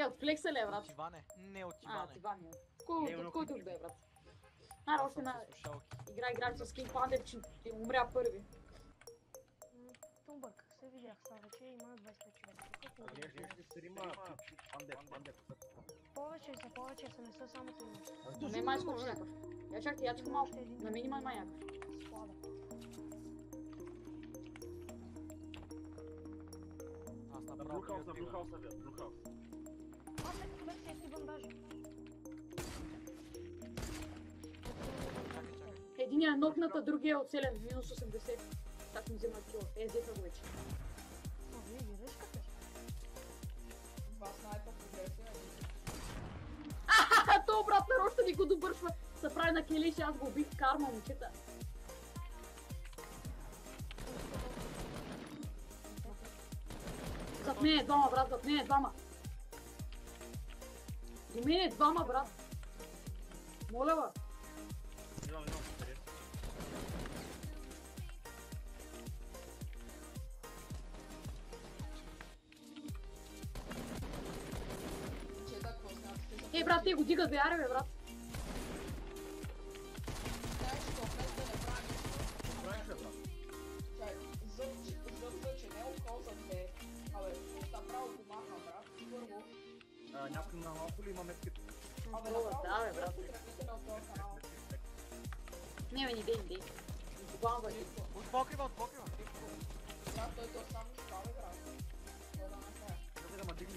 от флекса ли е, брат? От Иване. Не от Иване. От Иване. Кой друг да е, брат? Още една игра с Кинг Пандер, че умря първи. Тумбък, се видях сега вече, има 25 човека. Гледаш ли стрима? Пандер. Повече са, не са само трима. На мен май скочи някакъв. Я чакай малко. На мен има някакъв. Слабо. Аз направо Блухаус. Аз бях сести бандажи. Единия е нокната, другия е оцелен. Минус 80. Так ми взема кила. Взеха го вече. Вие виждаш къде? Два снайпа прогресия. То брат нарочно ни го добършва. Се прави на келиш, аз го убих. Карма, момчета. Зад мен е двама, брат, зад мен е двама. До мен е двама, брат. Моля, ба. Брат, те го дигат, бе, аре, бе, брат. Знаеш какво, без да не правиш. Зъб, че не е окол за две. Абе, направо помаха, брат. Първо. Някой на малко ли има метките? Абе, Да, бе, брат. Не, бе, не дей. Буквално бъде. От покрива. Брат, той само ще прави, брат. Кой да направи? Да ма дигни.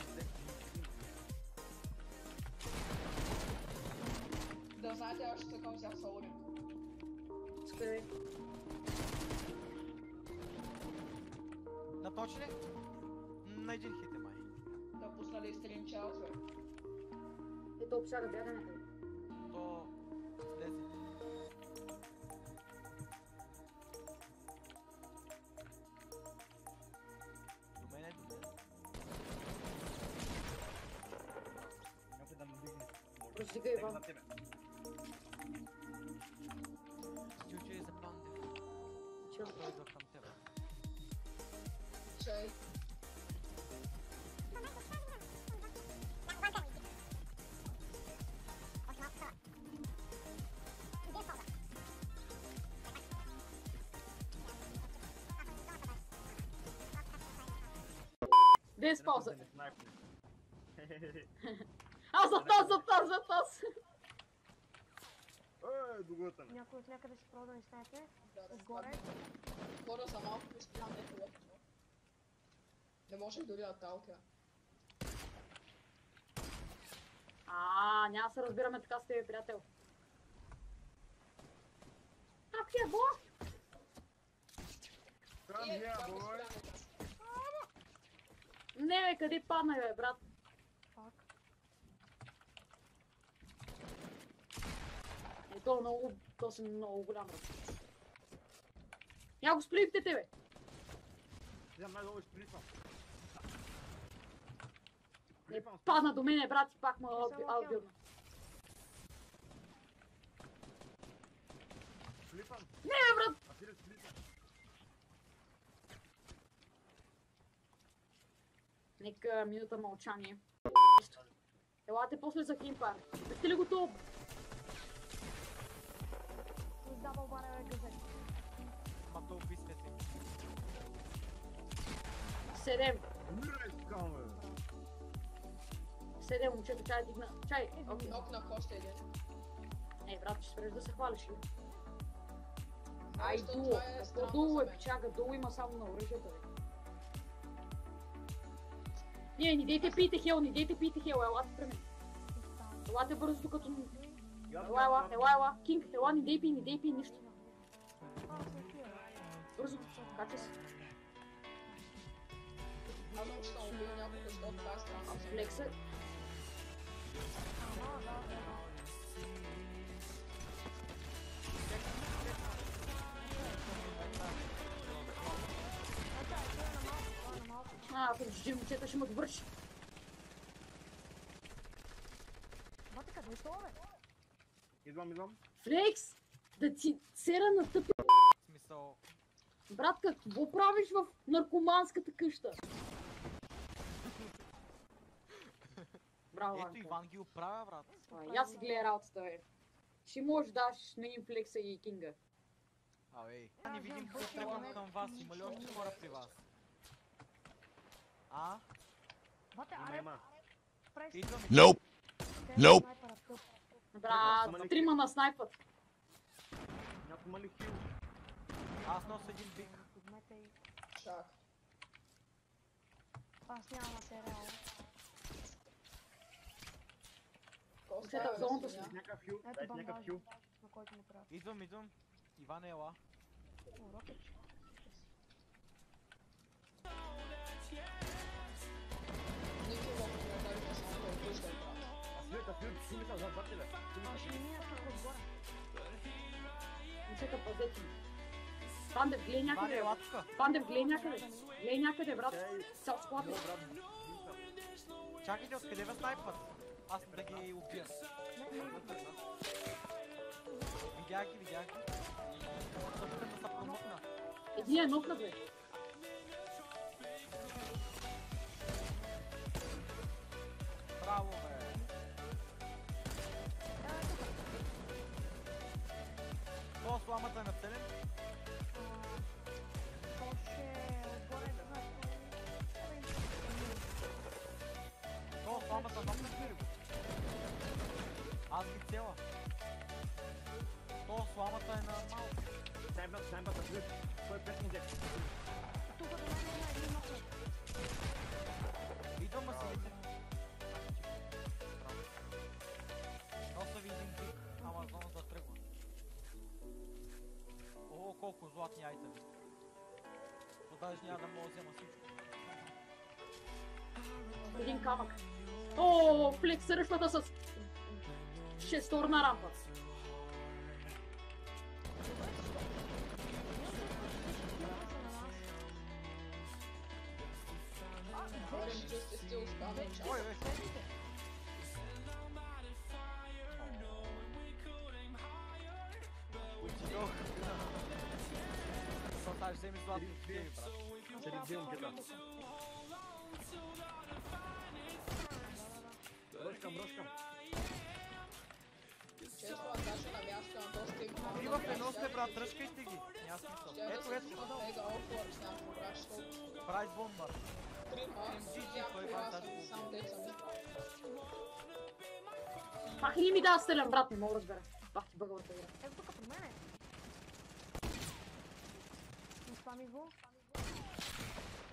Да знаете, аз ще цъкам сега соловин. Скъде. Наточи ли? На един хит е май. Да пусна ли стрим чаус, бе? Ето обсяга бяга някъде. То... 10. До мен. Някой да ме дигне. Простигай, Иван. Чуче е за Пандер. Чел. Той идва към тебе. Чай. Де спауза? Зад нас! Дугата ми. Някой от някъде си пробва да ни снайпе. Да, Отгоре. Хора са малко безпилан е лъпто. Не можех дори да талка. Няма се разбираме така с тебе, приятел. Как е, бо? Не, бе, къде падна, бе, брат? Фак. То си много голям, брат. Я го сплипте, бе! Идам най-долу ще прилипвам. Не падна до мене, брат, и пак ме аутбилна. Прилипвам. Не, бе, брат! А ти ли прилипвам? Нека минута мълчание. Елате после за Кимпар. Бихте ли готов? Дабъл банер е газет. Ма то убийствете. 7. Умирай с каме! 7, момчето, чай дигна. Чай, окей. Нок на коста един. Брат, ще спреш да се хвалиш ли? Ай, Долу. Долу е, пичага, долу има само на оръжията, бе. Не дейте пийте хел, елате при мен. Елате бързо, докато... Ела, Кинг, ела, не дей пий нищо. Бързо, кача се. Аз съм ще убил някой, защото това е страна. Флекса. Ако жди момчета, ще ме довърши. Бате, къде е това, бе? Идвам. Флекс! Да ти цера на тъпи. В смисъл... Брат, какво правиш в наркоманската къща? браво, Ето Ванко. Иван ги оправя, брат. Я си гледа работата, бе. Ще можеш да даш на имплекса и кинга. Абе, не видим какво тръгвам към вас. Има ли още хора при вас? А? Бате, Има, аре, има. прави си. Идвам. Nope. Nope. Снайпера, тъп. Брат, трима на снайпът. Някой има ли хил? Аз нося един бик. Подмете и... Чак. Аз нямам материал. Какво Момчета, става, в зоната бе, си. свиня? Някакъв хил? Ето Дайте някакъв бандаж, хил. на който му трябва. Идвам. Иван ела. О, рокетче. Ники в коментарите само да обиждам, брат. Света, сумица, зад тебе. Аз ще ми мина тук отгоре. Момчета, пазете. Пандев, гледай Иван някъде, ела бе. тука. Пандев, гледай някъде. Гледай някъде, брат. Цял склад е. Чакайте, откъде ме снайпват? Аз да ги убия. Видях ги. Също да се промъкна. Един е нокнат, бе. Браво, бе. То сламата е нацелен. То ще отгоре да знаеш То сламата нокнат ли го? Аз ги цела. То сламата е на малко. Снайпата, свет. Кой е 5 музек? тук до мен има един нокнат. Идвам на силите. Носа ви един бик, ама зоната тръгва. О, колко златни айтеми. То даже няма да мога да взема всичко. Един камък. О, флекс срещата с шесторна рампа. Orange just is still spamming, чак. Ой, бе. Отидох. Сега ще вземи златни киви, брат. Ще ли момчета? Ръшкам. Често аташа на място на този тип. И в едно сте, брат, тръжкайте ги. Няма смисъл. Ще да Ето, се ето. тега офлор с някакво брашко. Брайт бомбър. Трима, някакво аз сам деца ми. Пак ли ми дава стелен, брат, не мога да разбера. Пак ти бъгавата игра. Ето тук при мене. Не спами го.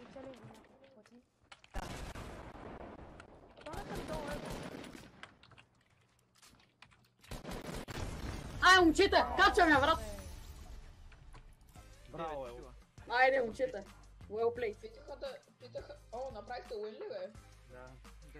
И цели го няколко пъти. Това е към долу, ето. Ай, момчета, качвам я, брат. Браво, Айде, момчета. Well played. Питаха, о, направихте уин ли, бе? Да. Да.